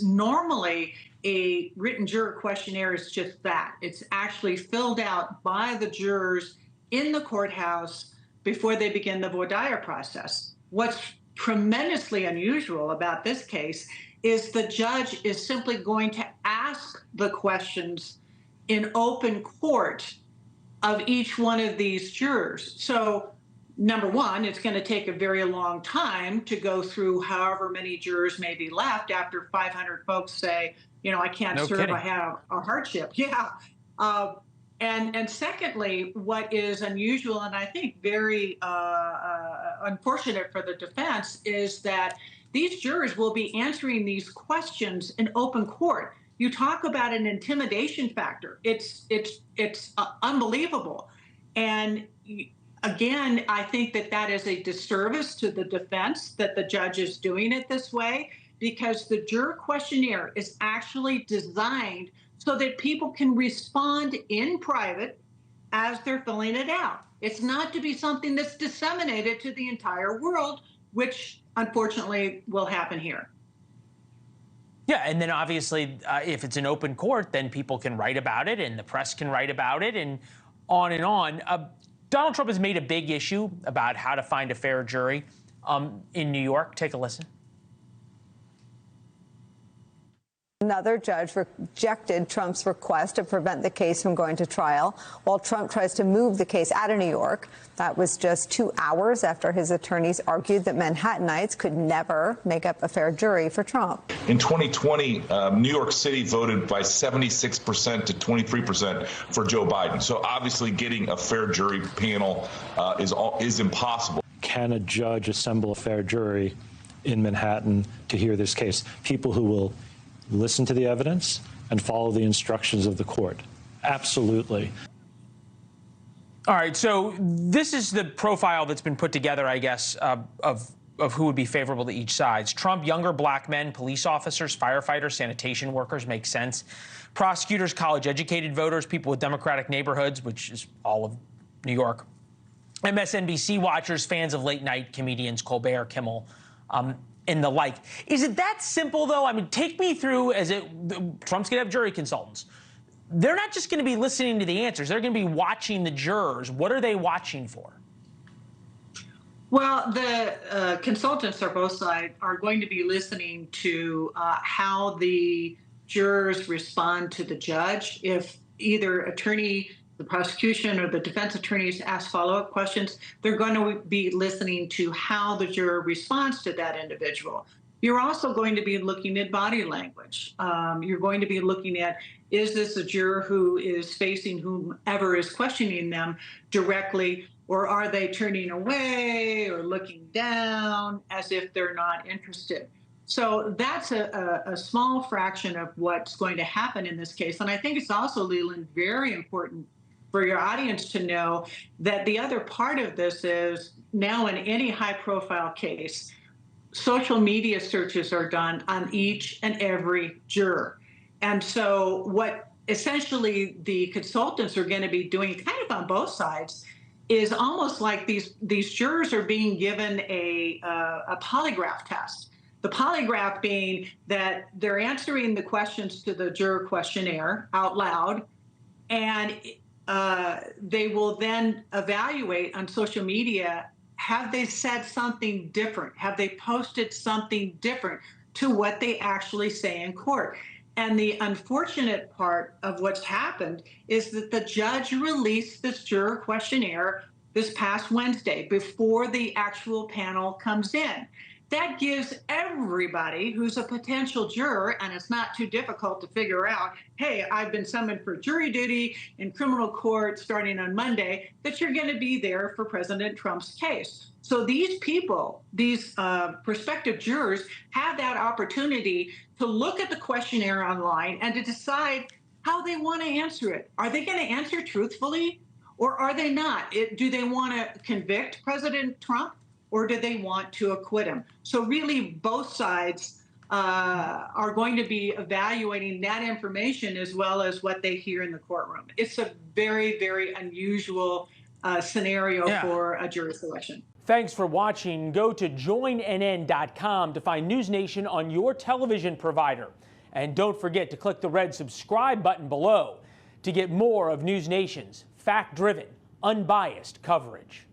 Normally, a written juror questionnaire is just that. It's actually filled out by the jurors in the courthouse before they begin the voir dire process. What's tremendously unusual about this case is the judge is simply going to ask the questions in open court of each one of these jurors. So, number one, it's going to take a very long time to go through however many jurors may be left after 500 folks say, you know, I can't serve, kidding. I have a hardship. Yeah. And secondly, what is unusual and I think very unfortunate for the defense is that these jurors will be answering these questions in open court. You talk about an intimidation factor. It's unbelievable. And again, I think that that is a disservice to the defense that the judge is doing it this way, because the juror questionnaire is actually designed so that people can respond in private as they're filling it out. It's not to be something that's disseminated to the entire world, which unfortunately will happen here. Yeah, and then obviously, if it's an open court, then people can write about it and the press can write about it and on and on. Donald Trump has made a big issue about how to find a fair jury in New York. Take a listen. Another judge rejected Trump's request to prevent the case from going to trial while Trump tries to move the case out of New York. That was just 2 hours after his attorneys argued that Manhattanites could never make up a fair jury for Trump. In 2020, New York City voted by 76% to 23% for Joe Biden. So obviously getting a fair jury panel is impossible. Can a judge assemble a fair jury in Manhattan to hear this case? People who will listen to the evidence and follow the instructions of the court. Absolutely. All right, so this is the profile that's been put together, I guess, of who would be favorable to each side. Trump, younger black men, police officers, firefighters, sanitation workers, makes sense. Prosecutors, college-educated voters, people with Democratic neighborhoods, which is all of New York. MSNBC watchers, fans of late-night comedians, Colbert, Kimmel, and the like. Is it that simple, though? I mean, take me through, Trump's going to have jury consultants. They're not just going to be listening to the answers. They're going to be watching the jurors. What are they watching for? Well, the consultants on both sides are going to be listening to how the jurors respond to the judge. If either the prosecution or the defense attorneys ask follow-up questions, they're going to be listening to how the juror responds to that individual. You're also going to be looking at body language. You're going to be looking at, is this a juror who is facing whomever is questioning them directly, or are they turning away or looking down as if they're not interested? So that's a small fraction of what's going to happen in this case. And I think it's also, Leland, very important for your audience to know that the other part of this is now in any high-profile case, social media searches are done on each and every juror. And so what essentially the consultants are going to be doing kind of on both sides is almost like these jurors are being given a polygraph test. The polygraph being that they're answering the questions to the juror questionnaire out loud, and they will then evaluate on social media, have they said something different? Have they posted something different to what they actually say in court? And the unfortunate part of what's happened is that the judge released this juror questionnaire this past Wednesday before the actual panel comes in. That gives everybody who's a potential juror, and it's not too difficult to figure out, hey, I've been summoned for jury duty in criminal court starting on Monday, that you're going to be there for President Trump's case. So these people, these prospective jurors, have that opportunity to look at the questionnaire online and to decide how they want to answer it. Are they going to answer truthfully, or are they not? Do they want to convict President Trump, or do they want to acquit him? So really, both sides are going to be evaluating that information as well as what they hear in the courtroom. It's a very, very unusual scenario for a jury selection. Thanks for watching. Go to joinnn.com to find NewsNation on your television provider. And don't forget to click the red subscribe button below to get more of NewsNation's fact-driven, unbiased coverage.